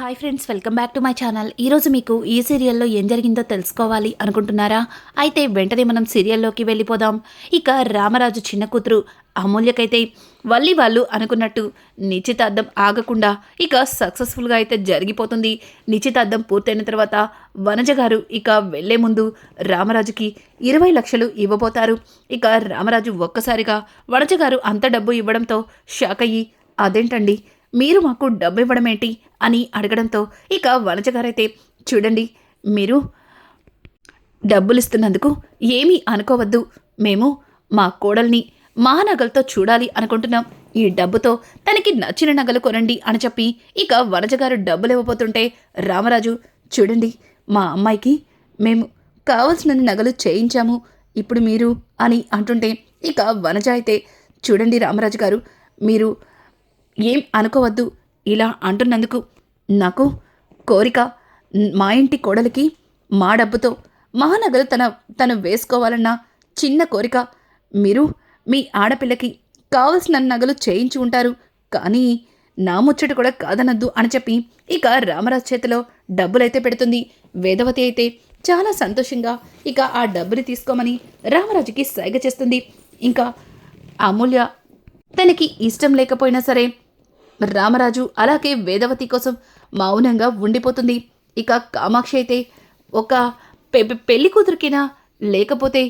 Hi friends, welcome back to my channel. ఈరోజు మీకు ఈ సీరియల్లో ఏం జరిగిందో తెలుసుకోవాలి అనుకుంటున్నారా? అయితే వెంటనే మనం సీరియల్లోకి వెళ్ళిపోదాం. ఇక రామరాజు చిన్న కూతురు అమూల్యకైతే వాళ్ళు అనుకున్నట్టు నిశ్చితార్థం ఆగకుండా ఇక సక్సెస్ఫుల్గా అయితే జరిగిపోతుంది. నిశ్చితార్థం పూర్తయిన తర్వాత వనజ గారు ఇక వెళ్లే ముందు రామరాజుకి 20 లక్షలు ఇవ్వబోతారు. ఇక రామరాజు ఒక్కసారిగా వనజ గారు అంత డబ్బు ఇవ్వడంతో షాక్ అయ్యి, అదేంటండి మీరు మాకు డబ్బు ఇవ్వడం ఏంటి అని అడగడంతో ఇక వనజ గారైతే, చూడండి మీరు డబ్బులు ఇస్తున్నందుకు ఏమీ అనుకోవద్దు, మేము మా కోడల్ని మా నగలతో చూడాలి అనుకుంటున్నాం, ఈ డబ్బుతో తనకి నచ్చిన నగలు కొనండి అని చెప్పి ఇక వనజ గారు డబ్బులు ఇవ్వబోతుంటే రామరాజు, చూడండి మా అమ్మాయికి మేము కావలసిన నగలు చేయించాము, ఇప్పుడు మీరు అని అంటుంటే ఇక వనజ అయితే, చూడండి రామరాజు గారు మీరు ఏం అనుకోవద్దు, ఇలా అంటున్నందుకు నాకు కోరిక, మా ఇంటి కోడలికి మా డబ్బుతో మా నగలు తను వేసుకోవాలన్న చిన్న కోరిక, మీరు మీ ఆడపిల్లకి కావలసిన నగలు చేయించి ఉంటారు, కానీ నా ముచ్చట కూడా కాదనద్దు అని చెప్పి ఇక రామరాజు చేతిలో డబ్బులైతే పెడుతుంది. వేదవతి అయితే చాలా సంతోషంగా ఇక ఆ డబ్బుని తీసుకోమని రామరాజుకి సైగ చేస్తుంది. ఇంకా అమూల్య తనకి ఇష్టం లేకపోయినా సరే రామరాజు అలాగే వేదవతి కోసం మౌనంగా ఉండిపోతుంది. ఇక కామాక్షి అయితే ఒక పెళ్లి కూతురికినా లేకపోతే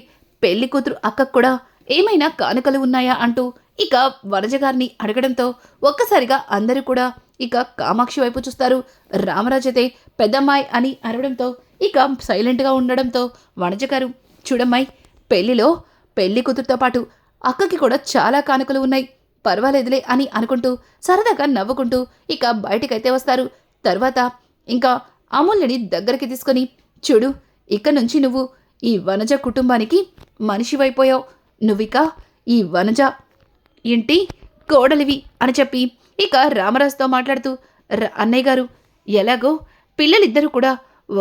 పెళ్లి కూతురు అక్కకు కూడా ఏమైనా కానుకలు ఉన్నాయా అంటూ ఇక వనజ గారిని అడగడంతో ఒక్కసారిగా అందరూ కూడా ఇక కామాక్షి వైపు చూస్తారు. రామరాజు అయితే పెద్దమ్మాయి అని అరవడంతో ఇక సైలెంట్గా ఉండడంతో వనజ గారు, చూడమ్మాయి పెళ్లిలో పెళ్లి కూతురుతో పాటు అక్కకి కూడా చాలా కానుకలు ఉన్నాయి, పర్వాలేదులే అని అనుకుంటూ సరదాగా నవ్వుకుంటూ ఇక బయటికైతే వస్తారు. తర్వాత ఇంకా అమూల్యని దగ్గరికి తీసుకొని, చూడు ఇక నుంచి నువ్వు ఈ వనజ కుటుంబానికి మనిషివైపోయావు, నువ్విక ఈ వనజ ఇంటి కోడలివి అని చెప్పి ఇక రామరాజుతో మాట్లాడుతూ, అన్నయ్య గారు ఎలాగో పిల్లలిద్దరూ కూడా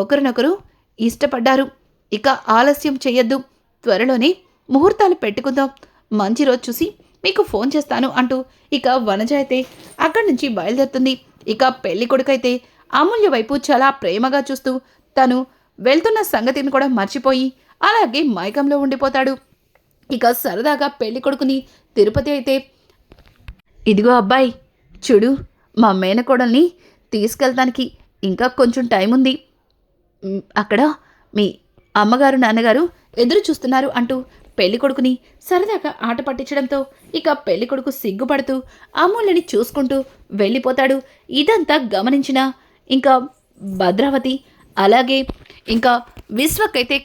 ఒకరినొకరు ఇష్టపడ్డారు, ఇక ఆలస్యం చెయ్యొద్దు, త్వరలోనే ముహూర్తాలు పెట్టుకుందాం, మంచి రోజు చూసి మీకు ఫోన్ చేస్తాను అంటూ ఇక వనజ అయితే అక్కడి నుంచి బయలుదేరుతుంది. ఇక పెళ్లి కొడుకైతే అమూల్య వైపు చాలా ప్రేమగా చూస్తూ తను వెళ్తున్న సంగతిని కూడా మర్చిపోయి అలాగే మైకంలో ఉండిపోతాడు. ఇక సరదాగా పెళ్లి కొడుకుని తిరుపతి అయితే, ఇదిగో అబ్బాయి చూడు, మా మేనకోడల్ని తీసుకెళ్తానికి ఇంకా కొంచెం టైం ఉంది, అక్కడ మీ అమ్మగారు నాన్నగారు ఎదురు చూస్తున్నారు అంటూ పెళ్లికొడుకుని సరదాగా ఆట పట్టించడంతో ఇక పెళ్లికొడుకు సిగ్గుపడుతూ అమూల్యని చూసుకుంటూ వెళ్ళిపోతాడు. ఇదంతా గమనించిన ఇంకా భద్రావతి అలాగే ఇంకా విశ్వకైతే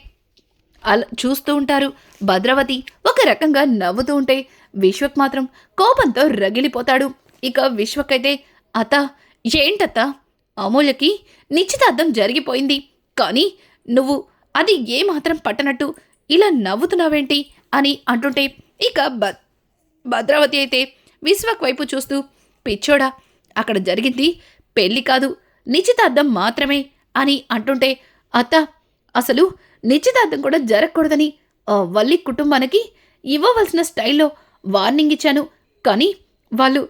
చూస్తూ ఉంటారు. భద్రావతి ఒక రకంగా నవ్వుతూ ఉంటే విశ్వక్ మాత్రం కోపంతో రగిలిపోతాడు. ఇక విశ్వకైతే, అత్త ఏంటత్త, అమూల్యకి నిశ్చితార్థం జరిగిపోయింది, కానీ నువ్వు అది ఏమాత్రం పట్టనట్టు ఇలా నవ్వుతున్నావేంటి అని అంటుంటే ఇక భద్రావతి అయితే విశ్వక్ వైపు చూస్తూ, పిచ్చోడా అక్కడ జరిగింది పెళ్ళి కాదు నిశ్చితార్థం మాత్రమే అని అంటుంటే, అత్త అసలు నిశ్చితార్థం కూడా జరగకూడదని వల్లి కుటుంబానికి ఇవ్వవలసిన స్టైల్లో వార్నింగ్ ఇచ్చాను, కానీ వాళ్ళు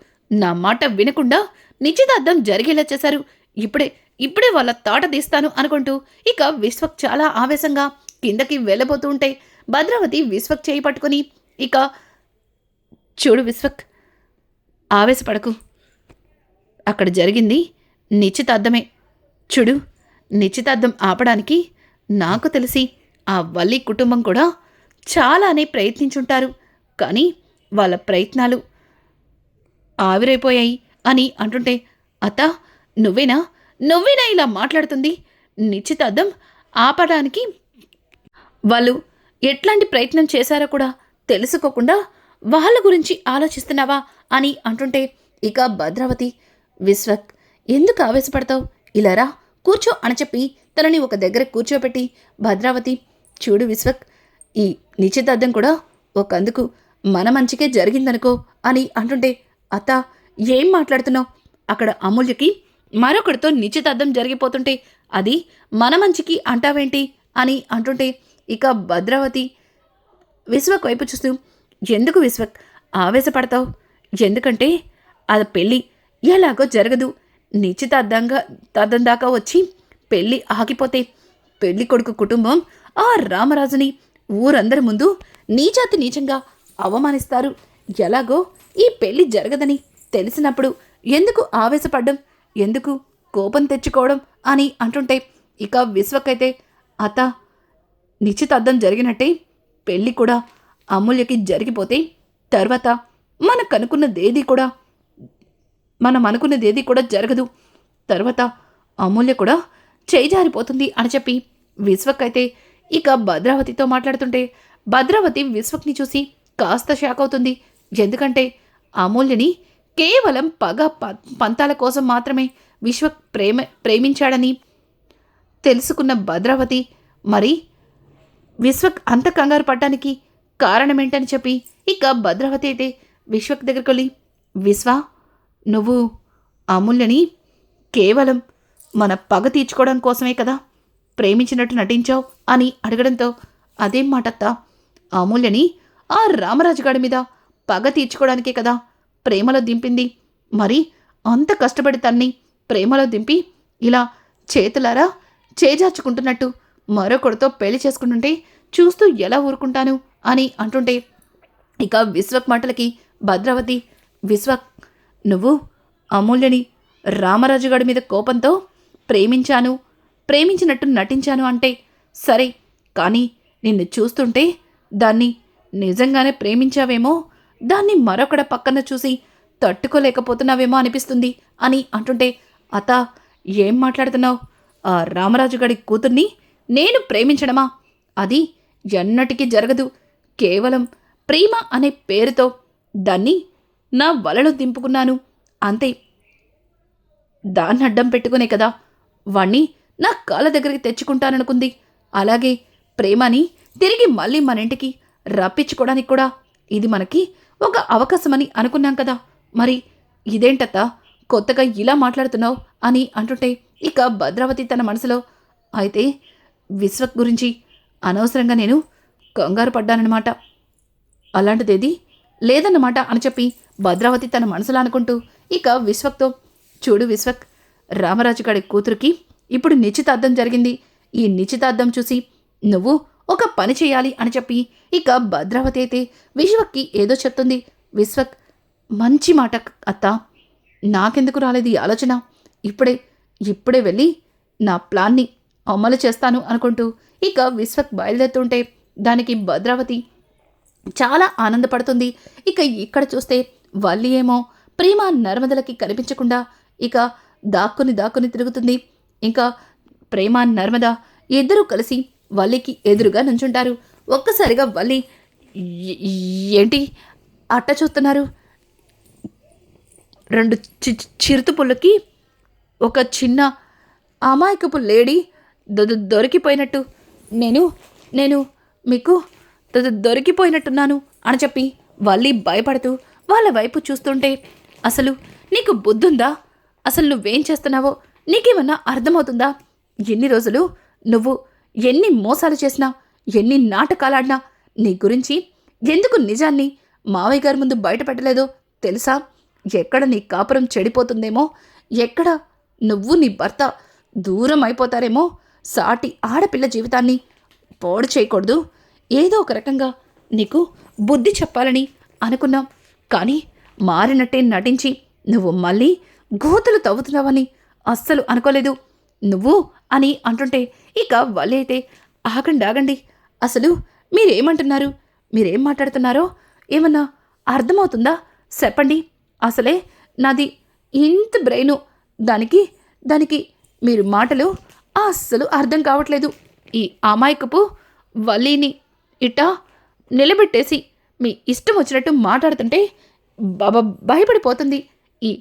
నా మాట వినకుండా నిశ్చితార్థం జరిగేలా చేశారు, ఇప్పుడే వాళ్ళ తాట తీస్తాను అనుకుంటూ ఇక విశ్వక్ చాలా ఆవేశంగా కిందకి వెళ్ళబోతూ ఉంటే భద్రావతి విశ్వక్ చేయి పట్టుకుని, ఇక చూడు విశ్వక్, ఆవేశపడకు, అక్కడ జరిగింది నిశ్చితార్థమే, చూడు నిశ్చితార్థం ఆపడానికి నాకు తెలిసి ఆ వల్లి కుటుంబం కూడా చాలానే ప్రయత్నించుంటారు, కానీ వాళ్ళ ప్రయత్నాలు ఆవిరైపోయాయి అని అంటుంటే, అత్త నువ్వేనా ఇలా మాట్లాడుతుంది, నిశ్చితార్థం ఆపడానికి వాళ్ళు ఎట్లాంటి ప్రయత్నం చేశారో కూడా తెలుసుకోకుండా వాళ్ళ గురించి ఆలోచిస్తున్నావా అని అంటుంటే ఇక భద్రావతి, విశ్వక్ ఎందుకు ఆవేశపడతావు, ఇలారా కూర్చో అని చెప్పి తనని ఒక దగ్గర కూర్చోబెట్టి, భద్రావతి చూడు విశ్వక్, ఈ నిశ్చితార్థం కూడా ఒకందుకు మన మంచికే జరిగిందనుకో అని అంటుంటే, అత్త ఏం మాట్లాడుతున్నావు, అక్కడ అమూల్యకి మరొకరితో నిశ్చితార్థం జరిగిపోతుంటే అది మన మంచికి అంటావేంటి అని అంటుంటే ఇక భద్రావతి విశ్వక్ వైపు చూస్తూ, ఎందుకు విశ్వక్ ఆవేశపడతావు, ఎందుకంటే అది పెళ్ళి ఎలాగో జరగదు, నిశ్చితార్థం దాకా వచ్చి పెళ్ళి ఆగిపోతే పెళ్లి కొడుకు కుటుంబం ఆ రామరాజుని ఊరందరి ముందు నీచాతి నీచంగా అవమానిస్తారు. ఎలాగో ఈ పెళ్లి జరగదని తెలిసినప్పుడు ఎందుకు ఆవేశపడ్డం, ఎందుకు కోపం తెచ్చుకోవడం అని అంటుంటే ఇక విశ్వకైతే అత్త, నిశ్చితార్థం జరిగినట్టే పెళ్ళి కూడా అమూల్యకి జరిగిపోతే తర్వాత మనం అనుకున్నదేది కూడా జరగదు, తర్వాత అమూల్య కూడా చేజారిపోతుంది అని చెప్పి విశ్వకైతే ఇక భద్రావతితో మాట్లాడుతుంటే భద్రావతి విశ్వక్ని చూసి కాస్త షాక్ అవుతుంది. ఎందుకంటే అమూల్యని కేవలం పగ పంతాల కోసం మాత్రమే విశ్వక్ ప్రేమించాడని తెలుసుకున్న భద్రావతి మరి విశ్వక్ అంత కంగారు పడ్డానికి కారణమేంటని చెప్పి ఇక భద్రావతి అయితే విశ్వక్ దగ్గరికి వెళ్ళి, విశ్వ, నువ్వు అమూల్యని కేవలం మన పగ తీర్చుకోవడం కోసమే కదా ప్రేమించినట్టు నటించావు అని అడగడంతో, అదేం మాటత్తా, అమూల్యని ఆ రామరాజుగాడి మీద పగ తీర్చుకోవడానికే కదా ప్రేమలో దింపింది. మరి అంత కష్టపడి తన్ని ప్రేమలో దింపి ఇలా చేతులారా చేజార్చుకుంటున్నట్టు మరొకడితో పెళ్లి చేసుకుంటుంటే చూస్తూ ఎలా ఊరుకుంటాను అని అంటుంటే ఇక విశ్వక్ మాటలకి భద్రావతి, విశ్వక్, నువ్వు అమూల్యని రామరాజుగాడి మీద కోపంతో ప్రేమించినట్టు నటించాను అంటే సరే, కానీ నిన్ను చూస్తుంటే దాన్ని నిజంగానే ప్రేమించావేమో, దాన్ని మరొకడ పక్కన చూసి తట్టుకోలేకపోతున్నావేమో అనిపిస్తుంది అని అంటుంటే, అత్త, ఏం మాట్లాడుతున్నావు? ఆ రామరాజుగాడి కూతుర్ని నేను ప్రేమించడమా? అది ఎన్నటికీ జరగదు. కేవలం ప్రేమ అనే పేరుతో దాన్ని నా వలలో దింపుకున్నాను అంతే. దాన్ని అడ్డం పెట్టుకునే కదా వాణ్ణి నా కాళ్ళ దగ్గరికి తెచ్చుకుంటాననుకుంది. అలాగే ప్రేమని తిరిగి మళ్ళీ మన ఇంటికి రప్పించుకోవడానికి కూడా ఇది మనకి ఒక అవకాశమని అనుకున్నాం కదా. మరి ఇదేంటత్తా కొత్తగా ఇలా మాట్లాడుతున్నావు అని అంటుంటే ఇక భద్రావతి తన మనసులో, అయితే విశ్వక్ గురించి అనవసరంగా నేను కంగారు పడ్డానన్నమాట, అలాంటిదేది లేదన్నమాట అని చెప్పి భద్రావతి తన మనసులో అనుకుంటూ ఇక విశ్వక్తో, చూడు విశ్వక్, రామరాజుగాడి కూతురికి ఇప్పుడు నిశ్చితార్థం జరిగింది. ఈ నిశ్చితార్థం చూసి నువ్వు ఒక పని చేయాలి అని చెప్పి ఇక భద్రావతి అయితే విశ్వక్కి ఏదో చెప్తుంది. విశ్వక్, మంచి మాట అత్త, నాకెందుకు రాలేదు ఈ ఆలోచన? ఇప్పుడే వెళ్ళి నా ప్లాన్ని అమలు చేస్తాను అనుకుంటూ ఇక విశ్వక్ బయలుదేరుతుంటే దానికి భద్రావతి చాలా ఆనందపడుతుంది. ఇక ఇక్కడ చూస్తే వల్లి ఏమో ప్రేమ నర్మదలకి కనిపించకుండా ఇక దాక్కుని తిరుగుతుంది. ఇంకా ప్రేమ నర్మద ఇద్దరూ కలిసి వల్లికి ఎదురుగా నుంచుంటారు. ఒక్కసారిగా వల్లి, ఏంటి అట్ట చూస్తున్నారు? రెండు చిరుత పుల్లకి ఒక చిన్న అమాయకపు లేడీ దొరికిపోయినట్టు నేను మీకు దొరికిపోయినట్టున్నాను అని చెప్పి వల్లి భయపడుతూ వాళ్ళ వైపు చూస్తుంటే, అసలు నీకు బుద్ధుందా? అసలు నువ్వేం చేస్తున్నావో నీకేమన్నా అర్థమవుతుందా? ఎన్ని రోజులు నువ్వు ఎన్ని మోసాలు చేసినా, ఎన్ని నాటకాలాడినా నీ గురించి ఎందుకు నిజాన్ని మావయ్య గారి ముందు బయట పెట్టలేదో తెలుసా? ఎక్కడ నీ కాపురం చెడిపోతుందేమో, ఎక్కడ నువ్వు నీ భర్త దూరం అయిపోతారేమో, సాటి ఆడపిల్ల జీవితాన్ని పాడు చేయకూడదు. ఏదో ఒక రకంగా నీకు బుద్ధి చెప్పాలని అనుకున్నాం, కానీ మారినట్టే నటించి నువ్వు మళ్ళీ గోతులు తవ్వుతున్నావని అస్సలు అనుకోలేదు నువ్వు అని అంటుంటే ఇక వల్లి అయితే, ఆగండి, అసలు మీరేమంటున్నారు? మీరేం మాట్లాడుతున్నారో ఏమన్నా అర్థమవుతుందా? చెప్పండి. అసలే నాది ఇంత బ్రెయిను, దానికి మీరు మాటలు అస్సలు అర్థం కావట్లేదు. ఈ అమాయకపు వల్లిని ఇట్టా నిలబెట్టేసి మీ ఇష్టం వచ్చినట్టు మాట్లాడుతుంటే భయపడిపోతుంది ఈ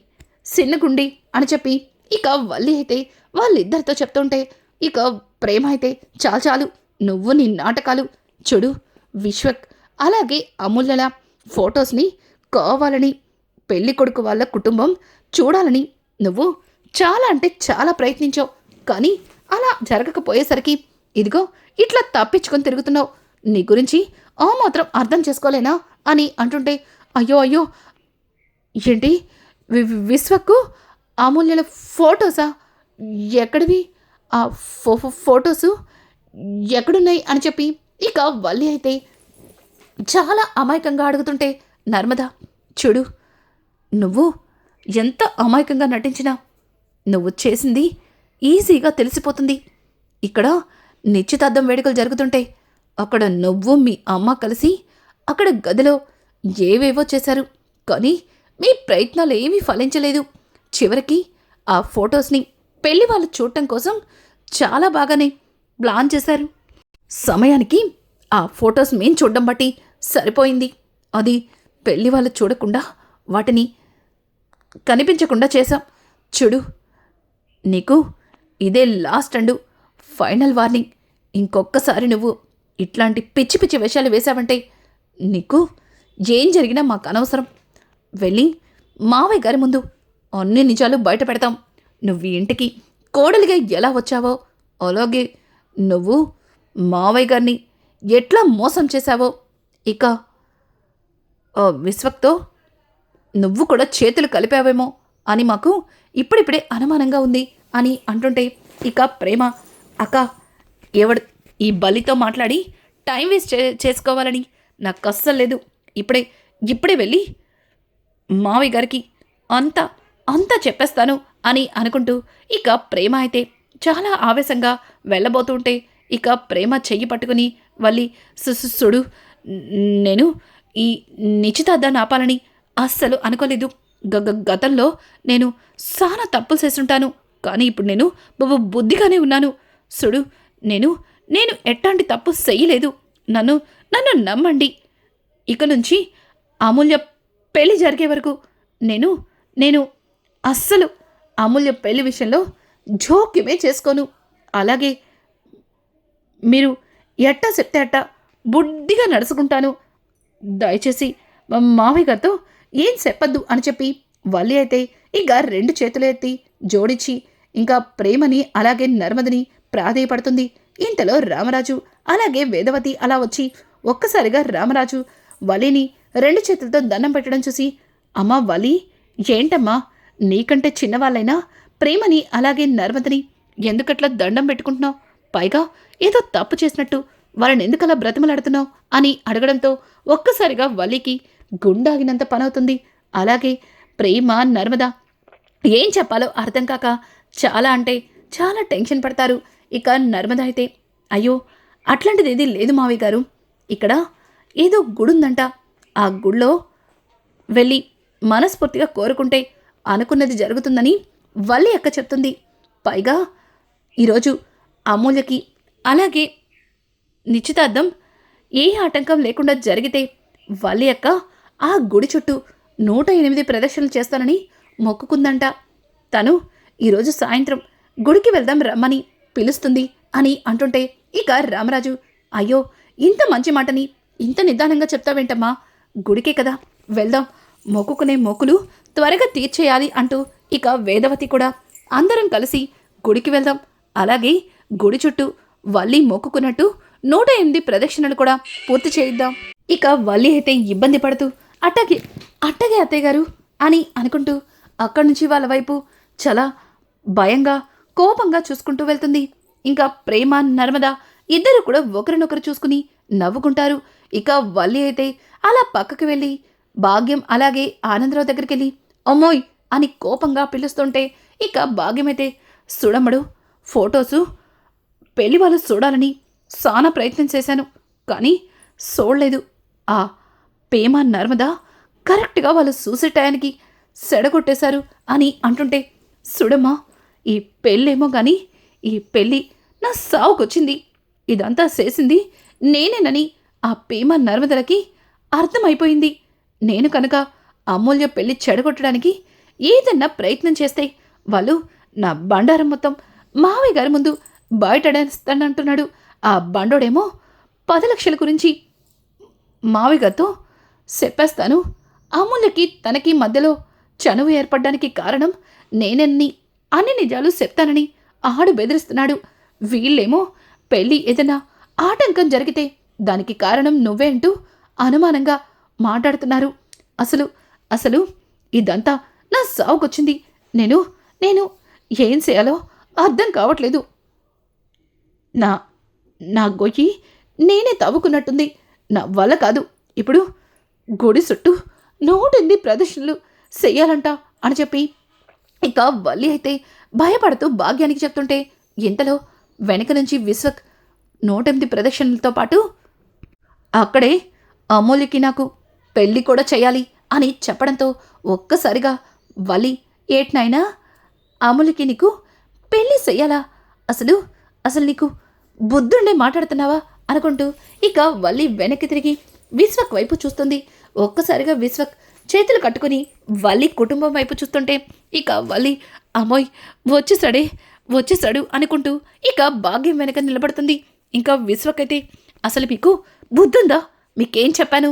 సిన్నగుండి అని చెప్పి ఇక వల్లి అయితే వాళ్ళిద్దరితో చెప్తుంటే ఇక ప్రేమ అయితే చాలు నువ్వు నీ నాటకాలు చూడు. విశ్వక్ అలాగే అమూల్యల ఫొటోస్ని కావాలని పెళ్లి కొడుకు వాళ్ళ కుటుంబం చూడాలని నువ్వు చాలా అంటే చాలా ప్రయత్నించావు, కానీ అలా జరగకపోయేసరికి ఇదిగో ఇట్లా తప్పించుకొని తిరుగుతున్నావు. నీ గురించి ఆ మాత్రం అర్థం చేసుకోలేనా అని అంటుంటే, అయ్యో ఏంటి విశ్వక్కు అమూల్యల ఫోటోసా? ఎక్కడివి? ఆ ఫోటోసు ఎక్కడున్నాయి అని చెప్పి ఇక వల్లి అయితే చాలా అమాయకంగా అడుగుతుంటే, నర్మద చూడు, నువ్వు ఎంత అమాయకంగా నటించినా నువ్వు చేసింది ఈజీగా తెలిసిపోతుంది. ఇక్కడ నిశ్చితార్థం వేడుకలు జరుగుతుంటే అక్కడ నువ్వు మీ అమ్మ కలిసి అక్కడ గదిలో ఏవేవో చేశారు. కానీ మీ ప్రయత్నాలు ఏమీ ఫలించలేదు. చివరికి ఆ ఫొటోస్ని పెళ్లి వాళ్ళు చూడటం కోసం చాలా బాగానే ప్లాన్ చేశారు. సమయానికి ఆ ఫొటోస్ మేం చూడడం బట్టి సరిపోయింది. అది పెళ్లి వాళ్ళు చూడకుండా వాటిని కనిపించకుండా చేశాం. చూడు, నీకు ఇదే లాస్ట్ అండ్ ఫైనల్ వార్నింగ్. ఇంకొక్కసారి నువ్వు ఇట్లాంటి పిచ్చి పిచ్చి వేషాలు వేశావంటే నీకు ఏం జరిగినా మాకు అనవసరం. వెళ్ళి మావయ్య గారి ముందు అన్ని నిజాలు బయట పెడతాం. నువ్వు ఇంటికి కోడలిగా ఎలా వచ్చావో అలాగే నువ్వు మావయ్య గారిని ఎట్లా మోసం చేశావో ఇక విశ్వక్తో నువ్వు కూడా చేతులు కలిపావేమో అని మాకు ఇప్పుడిప్పుడే అనుమానంగా ఉంది అని అంటుంటే ఇక ప్రేమ, అక్క ఎవడు ఈ బలితో మాట్లాడి టైం వేస్ట్ చేసుకోవాలని నాకు అస్సలు లేదు. ఇప్పుడే వెళ్ళి మావయ్య గారికి అంతా చెప్పేస్తాను అని అనుకుంటూ ఇక ప్రేమ అయితే చాలా ఆవేశంగా వెళ్ళబోతుంటే ఇక ప్రేమ చెయ్యి పట్టుకుని వల్లి, సుడు, నేను ఈ నిశ్చితార్థాన్ని ఆపాలని అస్సలు అనుకోలేదు. గతంలో నేను చాలా తప్పులు చేస్తుంటాను. కానీ ఇప్పుడు నేను బుద్ధిగానే ఉన్నాను. సుడు, నేను ఎట్లాంటి తప్పు చెయ్యలేదు. నన్ను నమ్మండి. ఇక నుంచి అమూల్య పెళ్లి జరిగే వరకు నేను అస్సలు అమూల్య పెళ్లి విషయంలో జోక్యమే చేసుకోను. అలాగే మీరు ఎట్టా చెప్తే అట్టా బుద్ధిగా నడుచుకుంటాను. దయచేసి మావయ్య గారితో ఏం చెప్పద్దు అని చెప్పి వల్లి అయితే ఇక 2 చేతులు ఎత్తి జోడించి ఇంకా ప్రేమని అలాగే నర్మదని ప్రాధేయపడుతుంది. ఇంతలో రామరాజు అలాగే వేదవతి అలా వచ్చి ఒక్కసారిగా రామరాజు వల్లిని 2 చేతులతో దండం పెట్టడం చూసి, అమ్మా వల్లి, ఏంటమ్మా నీకంటే చిన్నవాళ్ళైనా ప్రేమని అలాగే నర్మదని ఎందుకట్లా దండం పెట్టుకుంటున్నావు? పైగా ఏదో తప్పు చేసినట్టు వాళ్ళని ఎందుకలా బ్రతిమలాడుతున్నావు అని అడగడంతో ఒక్కసారిగా వల్లికి గుండాగినంత పనవుతుంది. అలాగే ప్రేమ నర్మద ఏం చెప్పాలో అర్థం కాక చాలా అంటే చాలా టెన్షన్ పడతారు. ఇక నర్మద అయితే, అయ్యో అట్లాంటిది ఏది లేదు మావయ్య గారు, ఇక్కడ ఏదో గుడుందంట. ఆ గుడిలో వెళ్ళి మనస్ఫూర్తిగా కోరుకుంటే అనుకున్నది జరుగుతుందని వల్లి అక్క చెప్తుంది. పైగా ఈరోజు అమూల్యకి అలాగే నిశ్చితార్థం ఏ ఆటంకం లేకుండా జరిగితే వల్లి అక్క ఆ గుడి చుట్టూ 108 ప్రదక్షిణలు చేస్తానని మొక్కుకుందంట. తను ఈరోజు సాయంత్రం గుడికి వెళ్దాం రమ్మని పిలుస్తుంది అని అంటుంటే ఇక రామరాజు, అయ్యో ఇంత మంచి మాటని ఇంత నిదానంగా చెప్తావేంటమ్మా? గుడికే కదా, వెళ్దాం. మొక్కుకునే మొక్కులు త్వరగా తీర్చేయాలి అంటూ ఇక వేదవతి కూడా అందరం కలిసి గుడికి వెళ్దాం. అలాగే గుడి చుట్టూ వల్లి మొక్కుకున్నట్టు 108 ప్రదక్షిణలు కూడా పూర్తి చేయిద్దాం. ఇక వల్లి అయితే ఇబ్బంది పడుతూ అట్టగే అత్తయ్య గారు అని అనుకుంటూ అక్కడి నుంచి వాళ్ళ వైపు చాలా భయంగా కోపంగా చూసుకుంటూ వెళ్తుంది. ఇంకా ప్రేమ నర్మద ఇద్దరు కూడా ఒకరినొకరు చూసుకుని నవ్వుకుంటారు. ఇక వల్లి అయితే అలా పక్కకి వెళ్ళి భాగ్యం అలాగే ఆనందరావు దగ్గరికి వెళ్ళి అమ్మోయ్ అని కోపంగా పిలుస్తుంటే ఇక భాగ్యం అయితే, చూడమ్మడు, ఫొటోసు పెళ్లి వాళ్ళు చూడాలని చాలా ప్రయత్నం చేశాను కానీ చూడలేదు. ఆ ప్రేమ నర్మద కరెక్ట్గా వాళ్ళు చూసే టయానికి సెడగొట్టేశారు అని అంటుంటే, చూడమ్మా, ఈ పెళ్ళేమో కానీ ఈ పెళ్ళి నా సావుకొచ్చింది. ఇదంతా చేసింది నేనేనని ఆ ప్రేమ నర్మదలకి అర్థమైపోయింది. నేను కనుక అమూల్య పెళ్లి చెడగొట్టడానికి ఏదన్నా ప్రయత్నం చేస్తే వాళ్ళు నా బండారం మొత్తం మావయ్య గారి ముందు బయటడేస్తానంటున్నాడు. ఆ బండోడేమో 10 లక్షల గురించి మావయ్య గారితో చెప్పేస్తాను. అమూల్యకి తనకి మధ్యలో చనువు ఏర్పడడానికి కారణం నేనన్ని అన్ని నిజాలు చెప్తానని ఆడు బెదిరిస్తున్నాడు. వీళ్ళేమో పెళ్ళి ఏదైనా ఆటంకం జరిగితే దానికి కారణం నువ్వే అంటూ అనుమానంగా మాట్లాడుతున్నారు. అసలు ఇదంతా నా సావుకొచ్చింది. నేను నేను ఏం చేయాలో అర్థం కావట్లేదు. నా నా గొయ్యి నేనే తవ్వుకున్నట్టుంది. నా వల్ల కాదు. ఇప్పుడు గుడి చుట్టూ 108 ప్రదర్శనలు చెయ్యాలంట అని చెప్పి ఇక వల్లి అయితే భయపడుతూ భాగ్యానికి చెప్తుంటే, ఇంతలో వెనక నుంచి విశ్వక్ 108 ప్రదక్షిణలతో పాటు అక్కడే అమూల్యకి నాకు పెళ్లి కూడా చేయాలి అని చెప్పడంతో ఒక్కసారిగా వల్లి, ఏట్నాయనా అమూల్యకి నీకు పెళ్లి చెయ్యాలా? అసలు అసలు నీకు బుద్ధుండే మాట్లాడుతున్నావా అనుకుంటూ ఇక వల్లి వెనక్కి తిరిగి విశ్వక్ వైపు చూస్తుంది. ఒక్కసారిగా విశ్వక్ చేతులు కట్టుకుని వల్లి కుటుంబం వైపు చూస్తుంటే ఇక వల్లి, అమ్మోయ్ వచ్చేసాడు అనుకుంటూ ఇక భాగ్యం వెనక నిలబడుతుంది. ఇంకా విశ్వక్ అయితే, అసలు మీకు బుద్ధుందా? మీకేం చెప్పాను?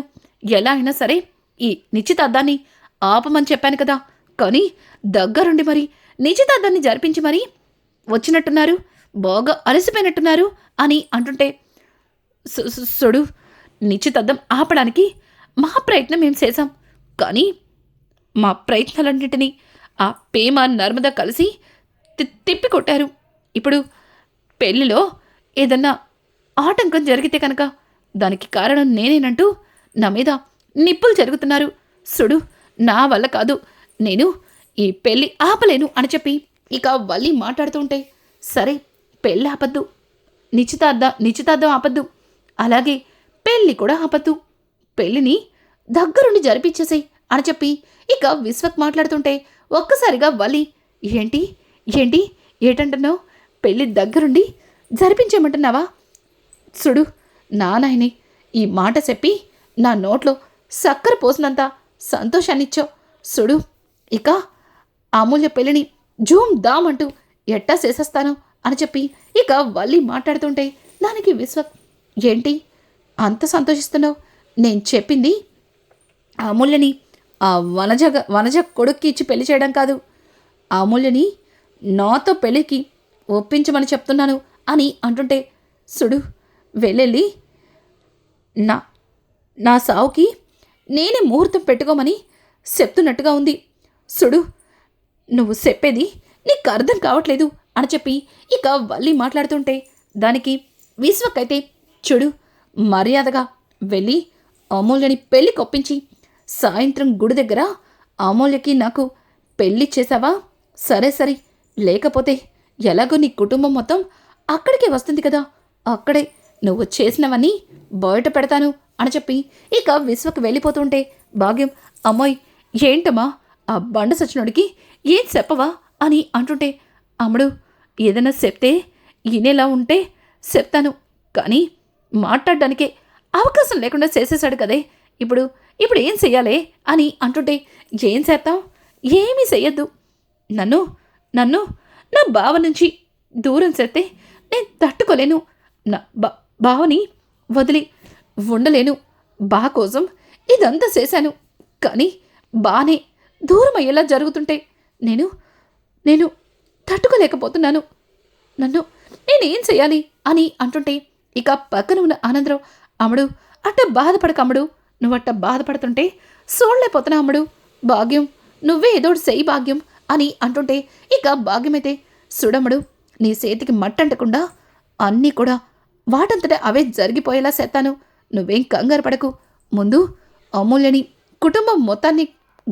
ఎలా అయినా సరే ఈ నిశ్చితార్థాన్ని ఆపమని చెప్పాను కదా, కానీ దగ్గరుండి మరి నిశ్చితార్థాన్ని జరిపించి మరి వచ్చినట్టున్నారు, బాగా అలసిపోయినట్టున్నారు అని అంటుంటే, సుడు నిశ్చితార్థం ఆపడానికి మా ప్రయత్నం మేము చేశాం, కానీ మా ప్రయత్నాలన్నింటినీ ఆ పేమ నర్మద కలిసి తిప్పికొట్టారు. ఇప్పుడు పెళ్లిలో ఏదన్నా ఆటంకం జరిగితే కనుక దానికి కారణం నేనేనంటూ నా మీద నిప్పులు జరుగుతున్నారు. సుడు నా వల్ల కాదు, నేను ఈ పెళ్ళి ఆపలేను అని చెప్పి ఇక వల్లి మాట్లాడుతుంటే, సరే పెళ్ళి ఆపద్దు, నిశ్చితార్థం ఆపద్దు, అలాగే పెళ్ళి కూడా ఆపద్దు, పెళ్ళిని దగ్గరుండి జరిపించేసేయ్ అని చెప్పి ఇక విశ్వక్ మాట్లాడుతుంటే ఒక్కసారిగా వల్లి, ఏంటి ఏంటి ఏటంటున్నావు? పెళ్ళి దగ్గరుండి జరిపించేయమంటున్నావా? చూడు నానాయని ఈ మాట చెప్పి నా నోట్లో సక్కర పోసినంత సంతోషాన్నిచ్చావు. చూడు ఇక అమూల్య పెళ్ళిని జూమ్ దామ్ అంటూ ఎట్టా చేసేస్తాను అని చెప్పి ఇక వల్లి మాట్లాడుతుంటే దానికి విశ్వక్, ఏంటి అంత సంతోషిస్తున్నావు? నేను చెప్పింది అమూల్యని ఆ వనజ కొడుక్కి ఇచ్చి పెళ్లి చేయడం కాదు, అమూల్యని నాతో పెళ్ళికి ఒప్పించమని చెప్తున్నాను అని అంటుంటే, సుడు వెళ్ళెళ్ళి నా సావుకి నేనే ముహూర్తం పెట్టుకోమని చెప్తున్నట్టుగా ఉంది. సుడు నువ్వు చెప్పేది నీకు అర్థం కావట్లేదు అని చెప్పి ఇక వల్లి మాట్లాడుతుంటే దానికి విశ్వక్ అయితే, చూడు మర్యాదగా వెళ్ళి అమూల్యని పెళ్ళి కొప్పించి సాయంత్రం గుడి దగ్గర అమూల్యకి నాకు పెళ్ళి చేసావా? సరే లేకపోతే ఎలాగో నీ కుటుంబం మొత్తం అక్కడికే వస్తుంది కదా, అక్కడే నువ్వు చేసినవన్నీ బయట పెడతాను అని చెప్పి ఇక విశ్వకు వెళ్ళిపోతుంటే భాగ్యం, అమ్మాయి ఏంటమ్మా ఆ బండ సచ్చినోడికి ఏం చెప్పవా అని అంటుంటే, అమ్ముడు ఏదైనా చెప్తే ఈయనేలా ఉంటే చెప్తాను, కానీ మాట్లాడడానికే అవకాశం లేకుండా చేసేశాడు కదే, ఇప్పుడు ఏం చెయ్యాలి అని అంటుంటే, ఏం చేస్తాం? ఏమీ చెయ్యొద్దు. నన్ను నా బావ నుంచి దూరం చేస్తే నేను తట్టుకోలేను. నా బావని వదిలి ఉండలేను. బా కోసం ఇదంతా చేశాను, కానీ బానే దూరం అయ్యేలా జరుగుతుంటే నేను తట్టుకోలేకపోతున్నాను. నేనేం చెయ్యాలి అని అంటుంటే ఇక పక్కన ఉన్న ఆనందరావు, అమ్ముడు అట్ట బాధపడకమ్ముడు, నువ్వట్ట బాధపడుతుంటే చూడలేకపోతున్నా అమ్ముడు, భాగ్యం నువ్వే ఏదోటి చెయ్యి భాగ్యం అని అంటుంటే ఇక భాగ్యమైతే, సుడమ్ముడు నీ చేతికి మట్టంటకుండా అన్నీ కూడా వాటంతటా అవే జరిగిపోయేలా చేస్తాను, నువ్వేం కంగారు పడకు, ముందు అమూల్యని కుటుంబం మొత్తాన్ని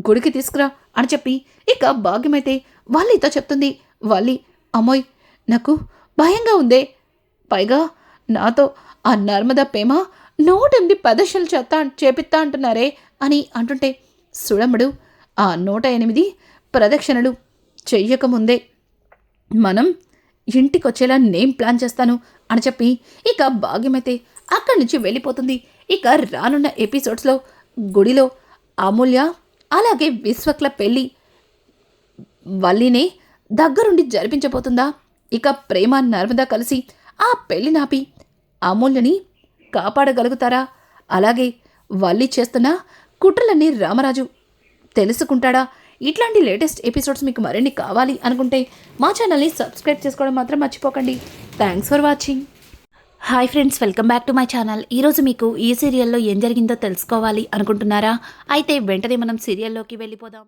గుడికి తీసుకురా అని చెప్పి ఇక భాగ్యమైతే వల్లితో చెప్తుంది. వల్లి, అమ్మోయ్ నాకు భయంగా ఉందే, పైగా నాతో ఆ నర్మదా ప్రేమ 108 ప్రదర్శనలు చేపిస్తా అంటున్నారే అని అంటుంటే, సుడమ్ముడు ఆ 108 ప్రదక్షిణలు చెయ్యకముందే మనం ఇంటికొచ్చేలా నేను ప్లాన్ చేస్తాను అని చెప్పి ఇక భాగ్యమైతే అక్కడి నుంచి వెళ్ళిపోతుంది. ఇక రానున్న ఎపిసోడ్స్లో గుడిలో అమూల్య అలాగే విశ్వక్ల పెళ్ళి వల్లినే దగ్గరుండి జరిపించబోతుందా? ఇక ప్రేమ నర్మదా కలిసి ఆ పెళ్లి నాపి అమూల్యని కాపాడగలుగుతారా? అలాగే వల్లి చేస్తున్న కుట్రలన్నీ రామరాజు తెలుసుకుంటాడా? ఇట్లాంటి లేటెస్ట్ ఎపిసోడ్స్ మీకు మరిన్ని కావాలి అనుకుంటే మా ఛానల్ని సబ్స్క్రైబ్ చేసుకోవడం మాత్రం మర్చిపోకండి. Thanks for watching. Hi friends, welcome back to my channel. ఈరోజు మీకు ఈ సీరియల్లో ఏం జరిగిందో తెలుసుకోవాలి అనుకుంటున్నారా? అయితే వెంటనే మనం సీరియల్లోకి వెళ్ళిపోదాం.